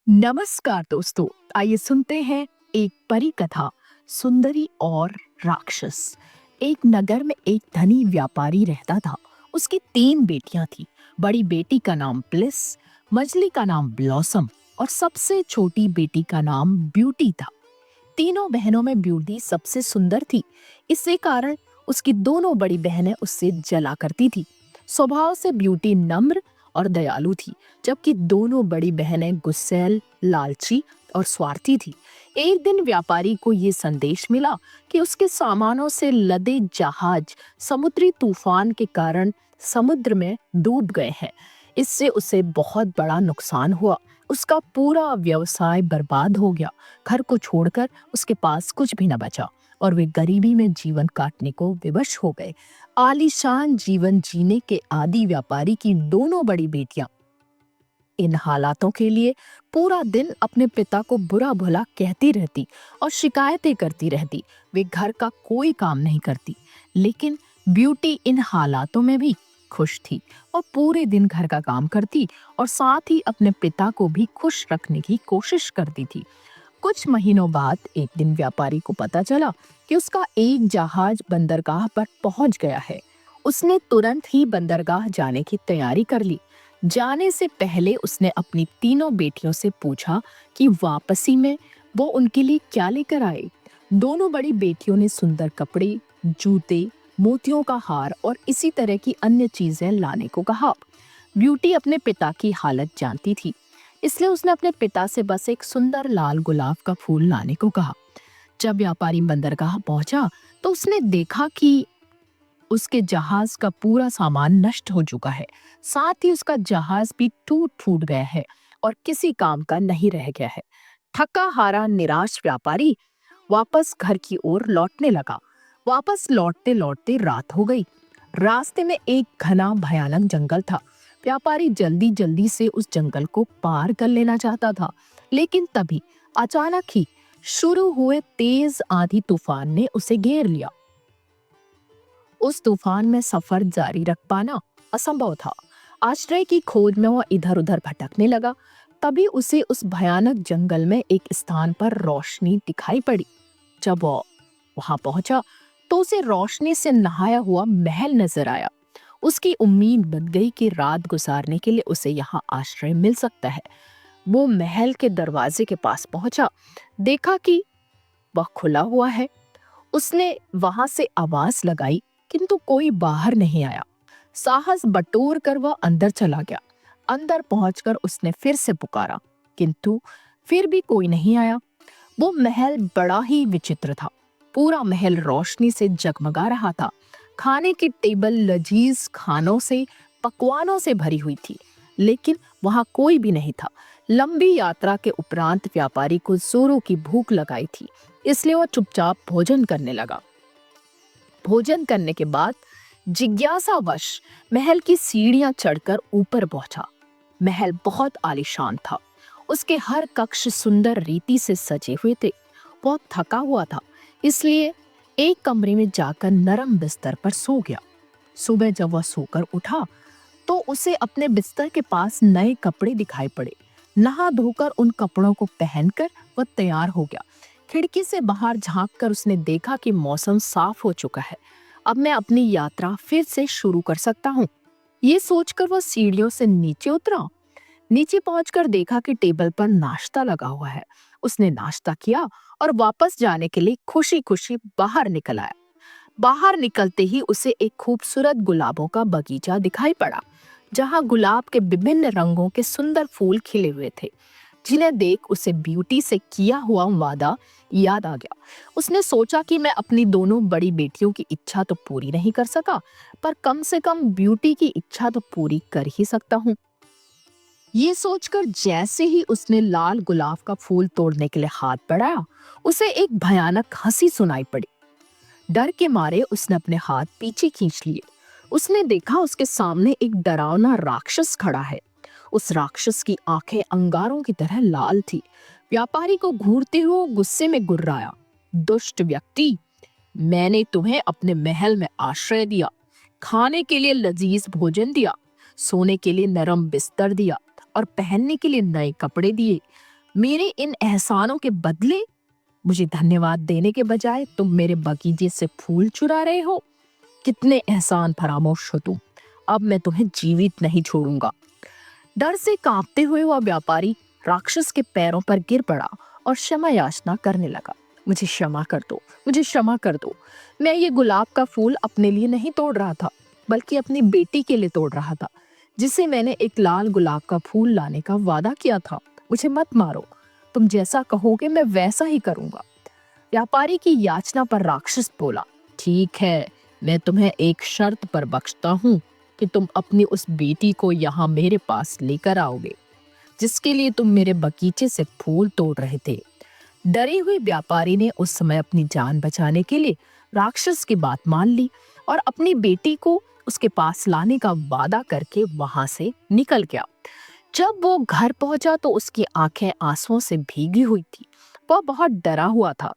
नमस्कार दोस्तों। आइए सुनते हैं एक परी कथा, सुंदरी और राक्षस। एक नगर में एक धनी व्यापारी रहता था। उसकी 3 बेटियां थी। बड़ी बेटी का नाम ब्लिस, मझली का नाम ब्लॉसम और सबसे छोटी बेटी का नाम ब्यूटी था। तीनों बहनों में ब्यूटी सबसे सुंदर थी। इसी कारण उसकी दोनों बड़ी बहनें उससे जला करती थी। स्वभाव से ब्यूटी नम्र और दयालु थी, जबकि दोनों बड़ी बहनें गुस्सैल, लालची और स्वार्थी थी। एक दिन व्यापारी को ये संदेश मिला कि उसके सामानों से लदे जहाज समुद्री तूफान के कारण समुद्र में डूब गए हैं। इससे उसे बहुत बड़ा नुकसान हुआ। उसका पूरा व्यवसाय बर्बाद हो गया। घर को छोड़कर उसके पास कुछ भी न बचा और वे गरीबी में जीवन काटने को विवश हो गए। आलीशान जीवन जीने के आदी व्यापारी की दोनों बड़ी बेटियां इन हालातों के लिए पूरा दिन अपने पिता को बुरा भला कहती रहती और शिकायतें करती रहती। वे घर का कोई काम नहीं करती, लेकिन ब्यूटी इन हालातों में भी खुश थी और पूरे दिन घर का काम करती और साथ ही अपने पिता को भी खुश रखने की कोशिश करती थी। कुछ महीनों बाद एक दिन व्यापारी को पता चला कि उसका एक जहाज बंदरगाह पर पहुंच गया है। उसने तुरंत ही बंदरगाह जाने की तैयारी कर ली। जाने से पहले उसने अपनी तीनों बेटियों से पूछा कि वापसी में वो उनके लिए क्या लेकर आए। दोनों बड़ी बेटियों ने सुंदर कपड़े, जूते, मोतियों का हार और इसी तरह की अन्य चीजें लाने को कहा। ब्यूटी अपने पिता की हालत जानती थी, इसलिए उसने अपने पिता से बस एक सुंदर लाल गुलाब का फूल लाने को कहा। जब व्यापारी बंदरगाह पहुंचा तो उसने देखा कि उसके जहाज का पूरा सामान नष्ट हो चुका है। साथ ही उसका जहाज भी टूट फूट गया है और किसी काम का नहीं रह गया है। थका हारा निराश व्यापारी वापस घर की ओर लौटने लगा। वापस लौटते लौटते रात हो गई। रास्ते में एक घना भयानक जंगल था। व्यापारी जल्दी जल्दी से उस जंगल को पार कर लेना चाहता था, लेकिन तभी अचानक ही शुरू हुए तेज आंधी तूफान ने उसे घेर लिया। उस तूफान में सफर जारी रख पाना असंभव था। आश्रय की खोज में वह इधर उधर भटकने लगा। तभी उसे उस भयानक जंगल में एक स्थान पर रोशनी दिखाई पड़ी। जब वह वहां पहुंचा तो उसे रोशनी से नहाया हुआ महल नजर आया। उसकी उम्मीद बन गई कि रात गुजारने के लिए उसे यहाँ आश्रय मिल सकता है। वो महल के दरवाजे के पास पहुंचा, देखा कि वह खुला हुआ है। उसने वहां से आवाज लगाई, किंतु कोई बाहर नहीं आया। साहस बटोर कर वह अंदर चला गया। अंदर पहुंचकर उसने फिर से पुकारा, किंतु फिर भी कोई नहीं आया। वो महल बड़ा ही विचित्र था। पूरा महल रोशनी से जगमगा रहा था। खाने की टेबल लजीज खानों से, पकवानों से भरी हुई थी, लेकिन वहां कोई भी नहीं था। लंबी यात्रा के उपरांत व्यापारी को जोरों की भूख लगाई थी, इसलिए वह चुपचाप भोजन करने लगा। भोजन करने के बाद जिज्ञासावश महल की सीढ़ियां चढ़कर ऊपर पहुंचा। महल बहुत आलीशान था। उसके हर कक्ष सुंदर रीति से सजे हुए थे। बहुत थका हुआ था, इसलिए एक कमरे में जाकर नरम बिस्तर पर सो गया। सुबह जब वह सोकर उठा तो उसे अपने बिस्तर के पास नए कपड़े दिखाई पड़े। नहा धोकर उन कपड़ों को पहनकर वह तैयार हो गया। खिड़की से बाहर झांककर उसने देखा कि मौसम साफ हो चुका है। अब मैं अपनी यात्रा फिर से शुरू कर सकता हूँ। ये सोचकर वह सीढ़ियों से नीचे उतरा। नीचे पहुंचकर देखा कि टेबल पर नाश्ता लगा हुआ है। उसने नाश्ता किया और वापस जाने के लिए खुशी खुशी बाहर निकल आया। बाहर निकलते ही उसे एक खूबसूरत गुलाबों का बगीचा दिखाई पड़ा, जहां गुलाब के विभिन्न रंगों के सुंदर फूल खिले हुए थे, जिन्हें देख उसे ब्यूटी से किया हुआ वादा याद आ गया। उसने सोचा कि मैं अपनी दोनों बड़ी बेटियों की इच्छा तो पूरी नहीं कर सका, पर कम से कम ब्यूटी की इच्छा तो पूरी कर ही सकता हूँ। ये सोचकर जैसे ही उसने लाल गुलाब का फूल तोड़ने के लिए हाथ बढ़ाया, उसे एक भयानक हंसी सुनाई पड़ी। डर के मारे उसने अपने हाथ पीछे खींच लिए। उसने देखा उसके सामने एक डरावना राक्षस खड़ा है। उस राक्षस की आंखें अंगारों की तरह लाल थी। व्यापारी को घूरते हुए गुस्से में गुर्राया, दुष्ट व्यक्ति, मैंने तुम्हें अपने महल में आश्रय दिया, खाने के लिए लजीज भोजन दिया, सोने के लिए नरम बिस्तर दिया और पहनने के लिए नए कपड़े दिए। मेरे इन एहसानों के बदले मुझे धन्यवाद देने के बजाय तुम मेरे बगीचे से फूल चुरा रहे हो। कितने एहसान फरामोश हो तुम। अब मैं तुम्हें जीवित नहीं छोड़ूंगा। डर से कांपते हुए वह व्यापारी राक्षस के पैरों पर गिर पड़ा और क्षमा याचना करने लगा। मुझे क्षमा कर दो, मुझे क्षमा कर दो। मैं ये गुलाब का फूल अपने लिए नहीं तोड़ रहा था, बल्कि अपनी बेटी के लिए तोड़ रहा था, जिसे मैंने एक लाल गुलाब का फूल लाने का वादा किया था। मुझे मत मारो, तुम जैसा कहोगे मैं वैसा ही करूंगा। व्यापारी की याचना पर राक्षस बोला, ठीक है, मैं तुम्हें एक शर्त पर बख्शता हूँ कि तुम अपनी उस बेटी को यहाँ मेरे पास लेकर आओगे, जिसके लिए तुम मेरे बगीचे से फूल तोड़ रहे थे। डरे हुए व्यापारी ने उस समय अपनी जान बचाने के लिए राक्षस की बात मान ली और अपनी बेटी को उसके पास लाने का वादा करके वहां से निकल गया। जब वो घर पहुंचा तो उसकी आंखें आंसुओं से भीगी हुई थी। वह बहुत डरा हुआ था।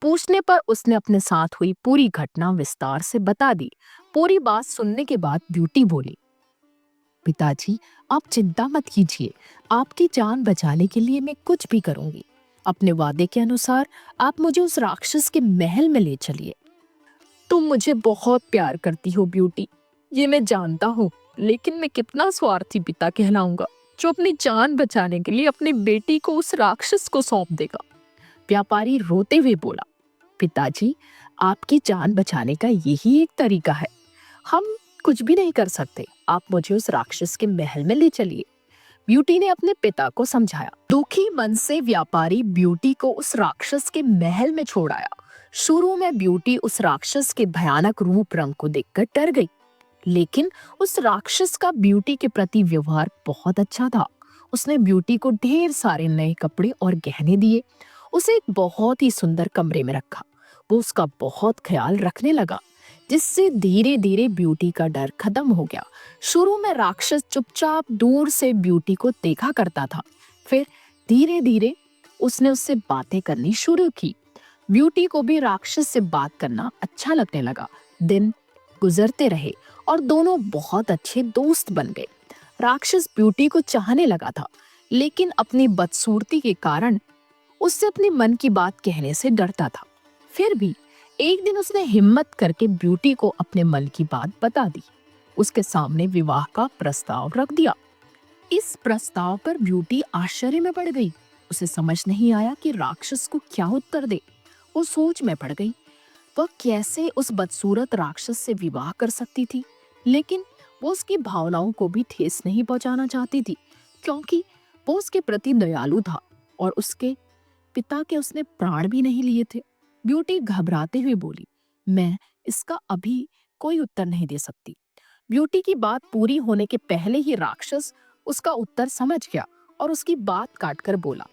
पूछने पर उसने अपने साथ हुई पूरी घटना विस्तार से बता दी। पूरी बात सुनने के बाद ब्यूटी बोली, पिताजी, आप चिंता मत कीजिए। आपकी जान बचाने के लिए मैं कुछ भी करूंगी। अपने वादे के अनुसार आप मुझे उस राक्षस के महल में ले चलिए। तुम मुझे बहुत प्यार करती हो ब्यूटी, ये मैं जानता हूँ, लेकिन मैं कितना स्वार्थी पिता कहलाऊंगा जो अपनी जान बचाने के लिए अपनी बेटी को उस राक्षस को सौंप देगा। व्यापारी रोते हुए बोला, पिताजी, आपकी जान बचाने का यही एक तरीका है। हम कुछ भी नहीं कर सकते। आप मुझे उस राक्षस के महल में ले चलिए। ब्यूटी ने अपने पिता को समझाया। दुखी मन से व्यापारी ब्यूटी को उस राक्षस के महल में छोड़ आया। शुरू में ब्यूटी उस राक्षस के भयानक रूप रंग को देखकर डर गई, लेकिन उस राक्षस का ब्यूटी के प्रति व्यवहार बहुत अच्छा था। उसने ब्यूटी को ढेर सारे नए कपड़े और गहने दिए। उसे एक बहुत ही सुंदर कमरे में रखा। वो उसका बहुत ख्याल रखने लगा, जिससे धीरे धीरे ब्यूटी का डर खत्म हो गया। शुरू में राक्षस चुपचाप दूर से ब्यूटी को देखा करता था। फिर धीरे धीरे उसने उससे बातें करनी शुरू की। ब्यूटी को भी राक्षस से बात करना अच्छा लगने लगा। दिन गुजरते रहे और दोनों बहुत अच्छे दोस्त बन गए। राक्षस ब्यूटी को चाहने लगा था, लेकिन अपनी बदसूरती के कारण उससे अपने मन की बात कहने से डरता था। फिर भी एक दिन उसने हिम्मत करके ब्यूटी को अपने मन की बात बता दी। उसके सामने विवाह का प्रस्ताव रख दिया। इस प्रस्ताव पर ब्यूटी आश्चर्य में पड़ गई। उसे समझ नहीं आया कि राक्षस को क्या उत्तर दे। वो सोच में पड़ गई। वह कैसे उस बदसूरत राक्षस से विवाह कर सकती थी, लेकिन वो उसकी भावनाओं को भी ठेस नहीं पहुंचाना चाहती थी, क्योंकि वो उसके प्रति दयालु था और उसके पिता के उसने प्राण भी नहीं लिए थे। ब्यूटी घबराते हुए बोली, मैं इसका अभी कोई उत्तर नहीं दे सकती। ब्यूटी की बात पूरी होने के पहले ही राक्षस उसका उत्तर समझ गया और उसकी बात काटकर बोला,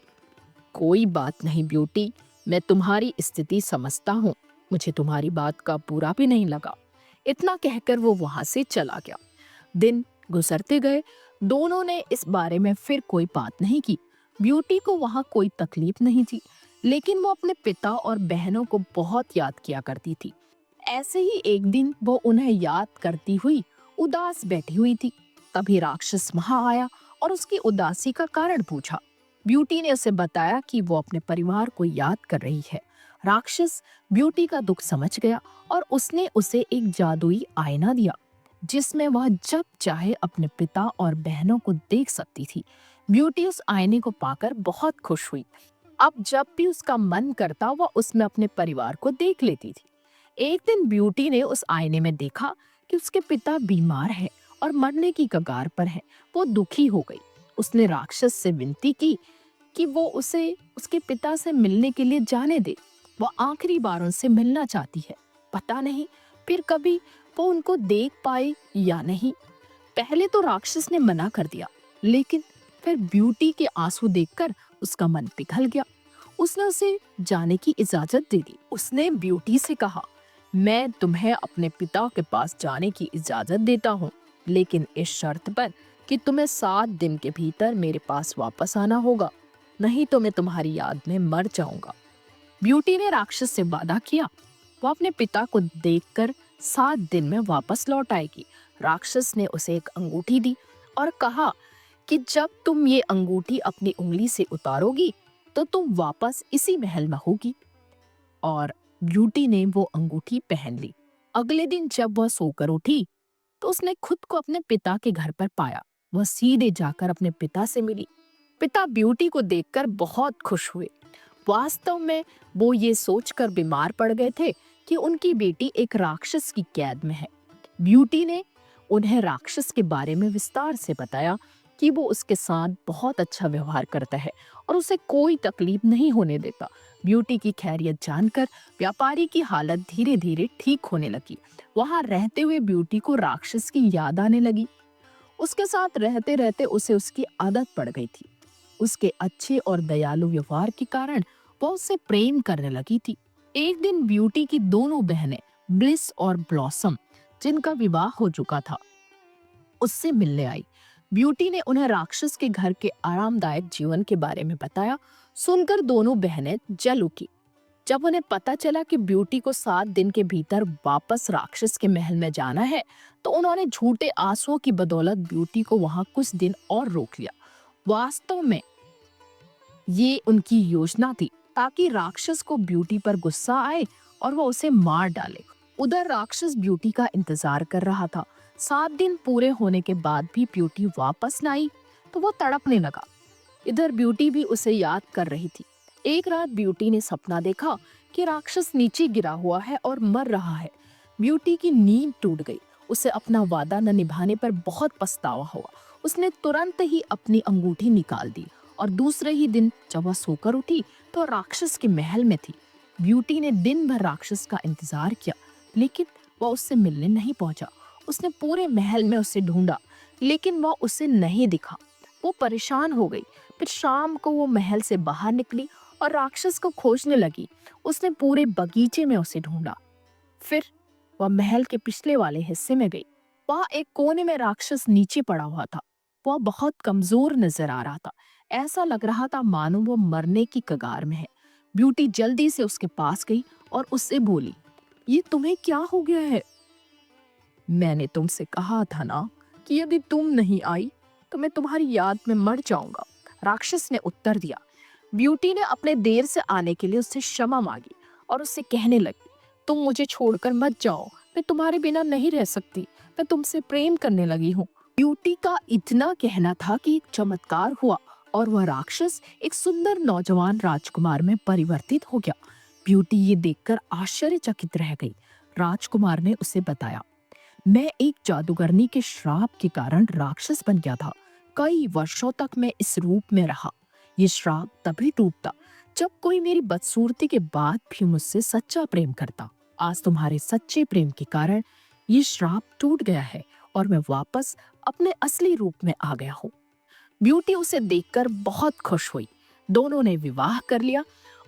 कोई बात नहीं ब्यूटी, मैं तुम्हारी स्थिति समझता हूँ। मुझे तुम्हारी बात का बुरा भी नहीं लगा। इतना कहकर वो वहां से चला गया। दिन गुजरते गए। दोनों ने इस बारे में फिर कोई बात नहीं की। ब्यूटी को वहां कोई तकलीफ नहीं थी, लेकिन वो अपने पिता और बहनों को बहुत याद किया करती थी। ऐसे ही एक दिन वो उन्हें याद करती हुई उदास बैठी हुई थी। तभी राक्षस वहां आया और उसकी उदासी का कारण पूछा। ब्यूटी ने उसे बताया कि वो अपने परिवार को याद कर रही है। राक्षस ब्यूटी का दुख समझ गया और उसने उसे एक जादुई आईना दिया, जिसमें वह जब चाहे अपने पिता और बहनों को देख सकती थी। ब्यूटी उस आईने को पाकर बहुत खुश हुई। अब जब भी उसका मन करता वह उसमें अपने परिवार को देख लेती थी। एक दिन ब्यूटी ने उस आईने में देखा कि उसके पिता बीमार है और मरने की कगार पर है। वो दुखी हो गई। उसने राक्षस से विनती की कि वो उसे उसके पिता से मिलने के लिए जाने दे। वो आखिरी बार उनसे मिलना चाहती है। पता नहीं फिर कभी वो उनको देख पाए या नहीं। पहले तो राक्षस ने मना कर दिया, लेकिन फिर ब्यूटी के आंसू देखकर उसका मन पिघल गया। उसने उसे जाने की इजाजत दे दी। उसने ब्यूटी से कहा, मैं तुम्हें अपने पिता के पास जाने की इजाजत देता हूँ, लेकिन इस शर्त पर कि तुम्हें 7 दिन के भीतर मेरे पास वापस आना होगा, नहीं तो मैं तुम्हारी याद में मर जाऊंगा। ब्यूटी ने राक्षस से वादा किया। वो अपने पिता को देखकर 7 दिन में वापस लौट आएगी। राक्षस ने उसे एक अंगूठी दी और कहा कि जब तुम ये अंगूठी अपनी उंगली से उतारोगी तो तुम वापस इसी महल में होगी। और ब्यूटी ने वो अंगूठी पहन ली। अगले दिन जब वह सोकर उठी तो उसने खुद को अपने पिता के घर पर पाया। वह सीधे जाकर अपने पिता से मिली। पिता ब्यूटी को देखकर बहुत खुश हुए। वास्तव में वो ये सोचकर बीमार पड़ गए थे कि उनकी बेटी एक राक्षस की कैद में है। ब्यूटी ने उन्हें राक्षस के बारे में विस्तार से बताया कि वो उसके साथ बहुत अच्छा व्यवहार करता है और उसे कोई तकलीफ नहीं होने देता। ब्यूटी की खैरियत जानकर व्यापारी की हालत धीरे धीरे ठीक होने लगी। वहां रहते हुए ब्यूटी को राक्षस की याद आने लगी। उसके साथ रहते रहते उसे उसकी आदत पड़ गई थी। उसके अच्छे और दयालु व्यवहार के कारण वह उससे प्रेम करने लगी थी। एक दिन ब्यूटी की दोनों बहनें ब्लिस और ब्लॉसम, जिनका विवाह हो चुका था, उससे मिलने आई। ब्यूटी ने उन्हें राक्षस के घर के आरामदायक जीवन के बारे में बताया। सुनकर दोनों बहनें जल उठी। जब उन्हें पता चला कि ब्यूटी को 7 दिन के भीतर वापस राक्षस के महल में जाना है, तो उन्होंने झूठे आंसुओं की बदौलत ब्यूटी को वहां कुछ दिन और रोक लिया। वास्तव में ये उनकी योजना थी ताकि राक्षस को ब्यूटी पर गुस्सा आए और वो उसे मार डाले। उधर राक्षस ब्यूटी का इंतजार कर रहा था। 7 दिन पूरे होने के बाद भी ब्यूटी वापस न आई तो वो तड़पने लगा। इधर ब्यूटी भी उसे याद कर रही थी। एक रात ब्यूटी ने सपना देखा कि राक्षस नीचे गिरा हुआ है और मर रहा है। ब्यूटी की नींद टूट गई। उसे अपना वादा न निभाने पर बहुत पछतावा हुआ। उसने तुरंत ही अपनी अंगूठी निकाल दी और दूसरे ही दिन जब वह सोकर उठी तो राक्षस के महल में थी। ब्यूटी ने दिन भर राक्षस का इंतजार किया, लेकिन वह उससे मिलने नहीं पहुंचा। उसने पूरे महल में उसे ढूंढा, लेकिन वह उसे नहीं दिखा। वो परेशान हो गई। फिर शाम को वो महल से बाहर निकली और राक्षस को खोजने लगी। उसने पूरे बगीचे में उसे ढूंढा। फिर वह महल के पिछले वाले हिस्से में गई। वहां एक कोने में राक्षस नीचे पड़ा हुआ था। वह बहुत कमजोर नजर आ रहा था। ऐसा लग रहा था मानो वो मरने की कगार में है। ब्यूटी जल्दी से उसके पास गई और उससे बोली, ये तुम्हें क्या हो गया है? मैंने तुमसे कहा था ना कि यदि तुम नहीं आई तो मैं तुम्हारी याद में मर जाऊंगा, राक्षस ने उत्तर दिया। ब्यूटी ने अपने देर से आने के लिए उससे क्षमा मांगी और उससे कहने लगी, तुम मुझे छोड़कर मत जाओ, मैं तुम्हारे बिना नहीं रह सकती, मैं तुमसे प्रेम करने लगी हूँ। ब्यूटी का इतना कहना था कि एक चमत्कार हुआ और वह राक्षस एक सुंदर नौजवान राजकुमार में परिवर्तित हो गया। ब्यूटी ये देखकर आश्चर्यचकित रह गई। राजकुमार ने उसे बताया, मैं एक जादूगरनी के श्राप के कारण राक्षस बन गया था। कई वर्षों तक मैं इस रूप में रहा। ये श्राप तभी टूटता जब कोई मेरी बदसूरती के बाद भी मुझसे सच्चा प्रेम करता। आज तुम्हारे सच्चे प्रेम के कारण ये श्राप टूट गया है और मैं वापस अपने असली रूप में आ गया हूँ। ब्यूटी उसे देखकर बहुत खुश हुई। दोनों ने विवाह कर लिया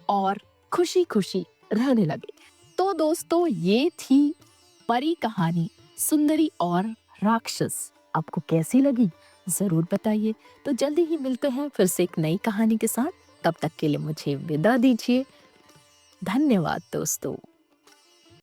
और खुशी खुशी रहने लगे। तो दोस्तों, ये थी परी कहानी सुंदरी और राक्षस। आपको कैसी लगी जरूर बताइए। तो जल्दी ही मिलते हैं फिर से एक नई कहानी के साथ। तब तक के लिए मुझे विदा दीजिए। धन्यवाद दोस्तों।